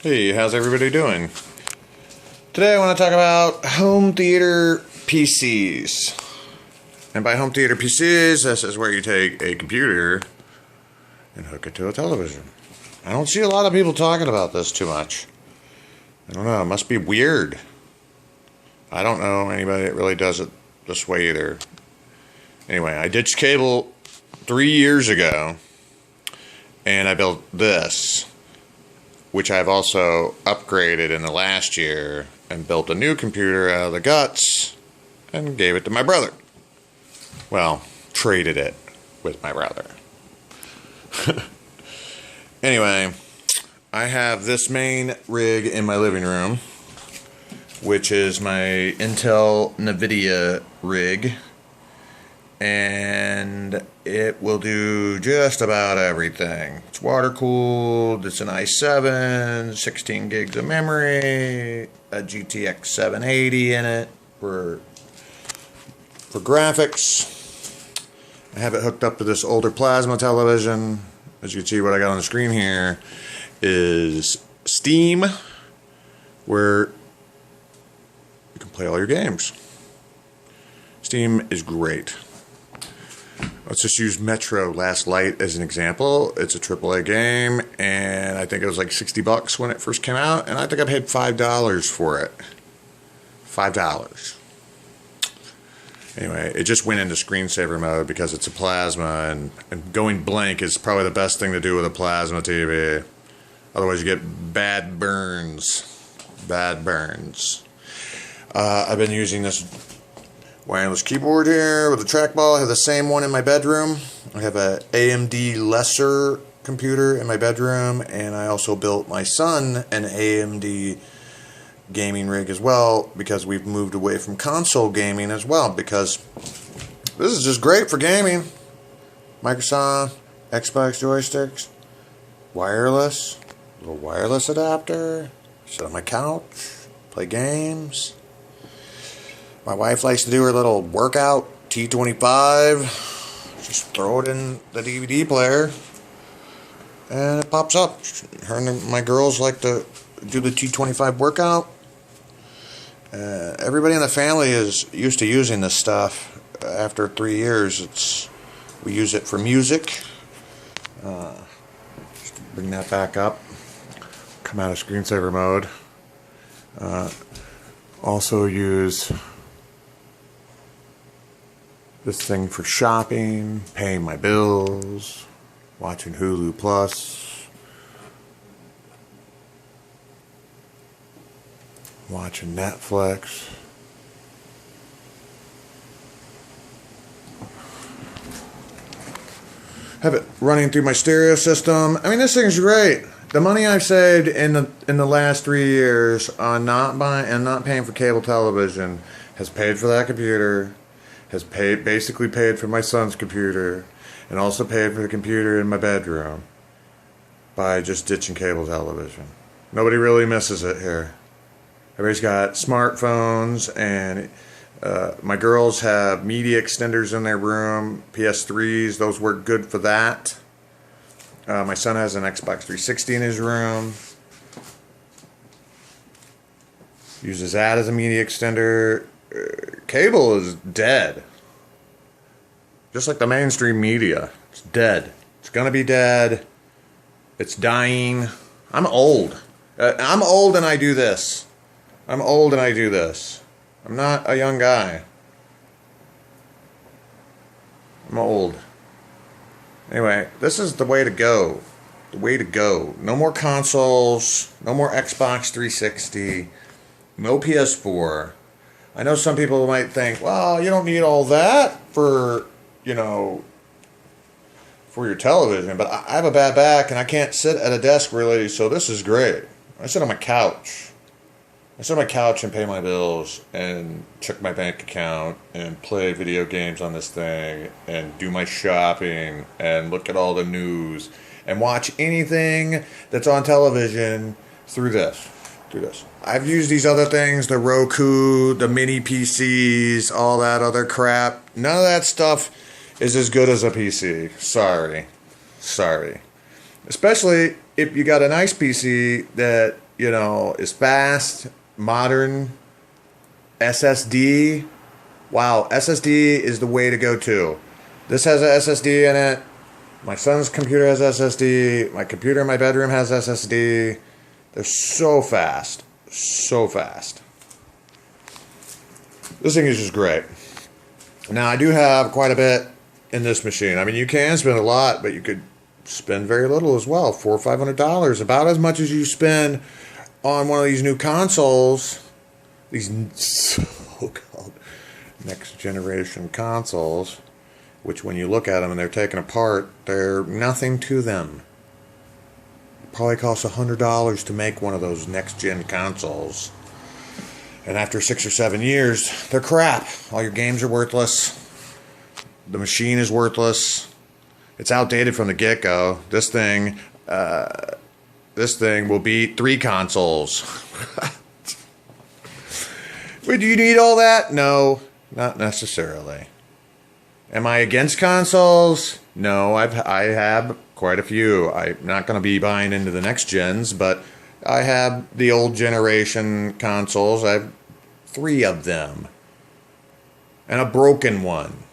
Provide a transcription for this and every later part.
Hey, how's everybody doing? Today I want to talk about home theater PCs. And by home theater PCs, this is where you take a computer and hook it to a television. I don't see a lot of people talking about this too much. I don't know, it must be weird. I don't know anybody that really does it this way either. Anyway, I ditched cable 3 years ago, and I built this, which I've also upgraded in the last year and built a new computer out of the guts and gave it to my brother. Well, traded it with my brother. Anyway, I have this main rig in my living room, which is my Intel NVIDIA rig, and it will do just about everything. It's water cooled, it's an i7, 16 gigs of memory, a GTX 780 in it for graphics. I have it hooked up to this older plasma television. As you can see, what I got on the screen here is Steam, where you can play all your games. Steam is great. Let's just use Metro Last Light as an example. It's a AAA game, and I think it was like $60 when it first came out, and I think I paid $5 for it. $5. Anyway, it just went into screensaver mode because it's a plasma, and going blank is probably the best thing to do with a plasma TV. Otherwise, you get bad burns. Bad burns. I've been using this wireless keyboard here with a trackball. I have the same one in my bedroom. I have a AMD Lesser computer in my bedroom, and I also built my son an AMD gaming rig as well, because we've moved away from console gaming as well, because this is just great for gaming. Microsoft, Xbox joysticks, wireless, little wireless adapter, sit on my couch, play games. My wife likes to do her little workout, T25. Just throw it in the DVD player, and it pops up. Her and my girls like to do the T25 workout. Everybody in the family is used to using this stuff. After 3 years, we use it for music. Just bring that back up. Come out of screensaver mode. Also use this thing for shopping, paying my bills, watching Hulu Plus, watching Netflix. Have it running through my stereo system. I mean, this thing's great. The money I've saved in the last 3 years on not buying and not paying for cable television has paid for that computer, has basically paid for my son's computer, and also paid for the computer in my bedroom by just ditching cable television. Nobody really misses it here. Everybody's got smartphones, and my girls have media extenders in their room, PS3s, those work good for that. My son has an Xbox 360 in his room. Uses that as a media extender. Cable is dead. Just like the mainstream media. It's dead. It's gonna be dead. It's dying. I'm old. I'm old and I do this. I'm old and I do this. I'm not a young guy. I'm old. Anyway, this is the way to go. The way to go. No more consoles. No more Xbox 360. No PS4. I know some people might think, well, you don't need all that for, for your television. But I have a bad back and I can't sit at a desk really, so this is great. I sit on my couch. I sit on my couch and pay my bills and check my bank account and play video games on this thing and do my shopping and look at all the news and watch anything that's on television through this. I've used these other things, the Roku, the mini PCs, all that other crap. None of that stuff is as good as a PC. Sorry. Especially if you got a nice PC that you know, is fast, modern, SSD. Wow, SSD is the way to go too. This has a SSD in it. My son's computer has SSD. My computer in my bedroom has SSD. They're so fast. So fast. This thing is just great. Now, I do have quite a bit in this machine. I mean, you can spend a lot, but you could spend very little as well. $400 or $500. About as much as you spend on one of these new consoles. These so-called next generation consoles. Which when you look at them and they're taken apart, they're nothing to them. It probably costs $100 to make one of those next-gen consoles. And after 6 or 7 years, they're crap. All your games are worthless. The machine is worthless. It's outdated from the get-go. This thing will beat 3 consoles. Wait, do you need all that? No, not necessarily. Am I against consoles? No, I have quite a few. I'm not going to be buying into the next gens, but I have the old generation consoles. I have 3 of them. And a broken one.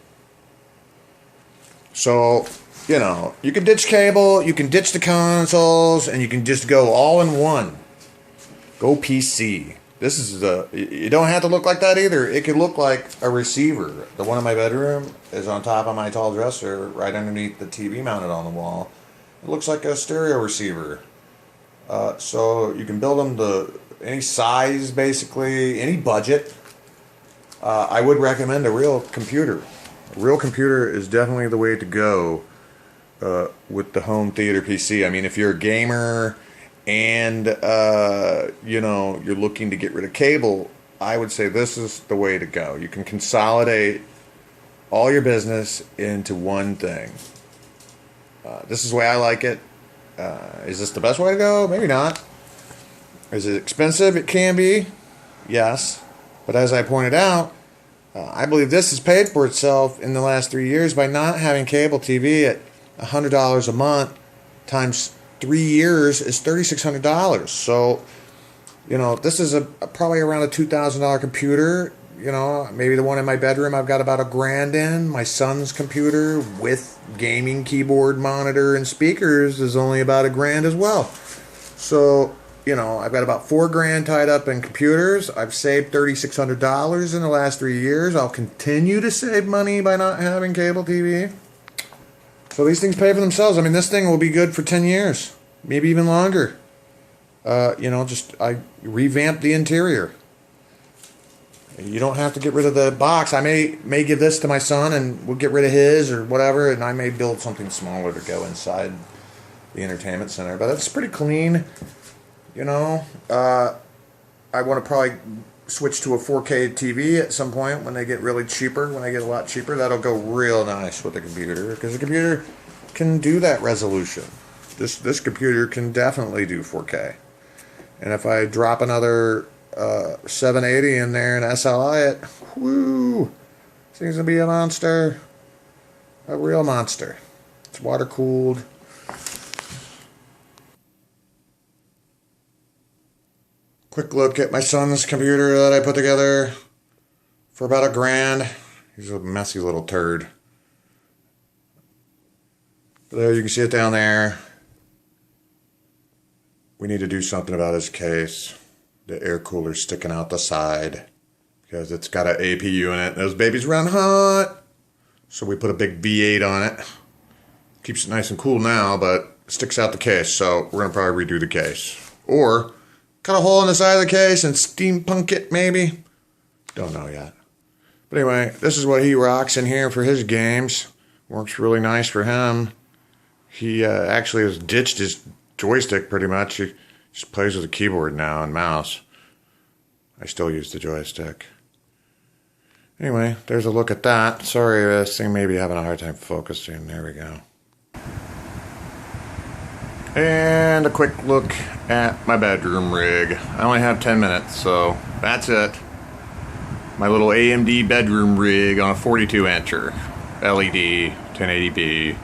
So, you know, you can ditch cable, you can ditch the consoles, and you can just go all in one. Go PC. This is you don't have to look like that either. It could look like a receiver. The one in my bedroom is on top of my tall dresser, right underneath the TV mounted on the wall. It looks like a stereo receiver. So you can build them to any size, basically, any budget. I would recommend a real computer. A real computer is definitely the way to go with the home theater PC. I mean, if you're a gamer and you know, you're looking to get rid of cable, I would say this is the way to go. You can consolidate all your business into one thing. This is the way I like it. Is this the best way to go? Maybe not. Is it expensive? It can be. Yes. But as I pointed out, I believe this has paid for itself in the last 3 years by not having cable TV at $100 a month times 3 years is $3,600. So, you know, this is probably around a $2,000 computer. You know, maybe the one in my bedroom I've got about $1,000 in. My son's computer with gaming keyboard, monitor, and speakers is only about $1,000 as well. So, you know, I've got about $4,000 tied up in computers. I've saved $3,600 in the last 3 years. I'll continue to save money by not having cable TV. So these things pay for themselves. I mean, this thing will be good for 10 years, maybe even longer. You know, I revamped the interior. You don't have to get rid of the box. I may give this to my son and we'll get rid of his or whatever, and I may build something smaller to go inside the entertainment center. But it's pretty clean, you know. I want to probably switch to a 4K TV at some point when they get really cheaper, when they get a lot cheaper. That'll go real nice with the computer, because the computer can do that resolution. This computer can definitely do 4K. And if I drop another 780 in there and SLI it, whoo, this thing's gonna be a monster, a real monster. It's water cooled. Quick look at my son's computer that I put together for about $1,000. He's a messy little turd. There, you can see it down there. We need to do something about his case. The air cooler's sticking out the side because it's got an APU in it. Those babies run hot. So we put a big V8 on it. Keeps it nice and cool now, but sticks out the case. So we're going to probably redo the case. Or cut a hole in the side of the case and steampunk it, maybe. Don't know yet. But anyway, this is what he rocks in here for his games. Works really nice for him. He actually has ditched his joystick pretty much. He just plays with a keyboard now and mouse. I still use the joystick. Anyway, there's a look at that. Sorry, this thing may be having a hard time focusing. There we go. And a quick look at my bedroom rig. I only have 10 minutes, so that's it. My little AMD bedroom rig on a 42-incher LED 1080p.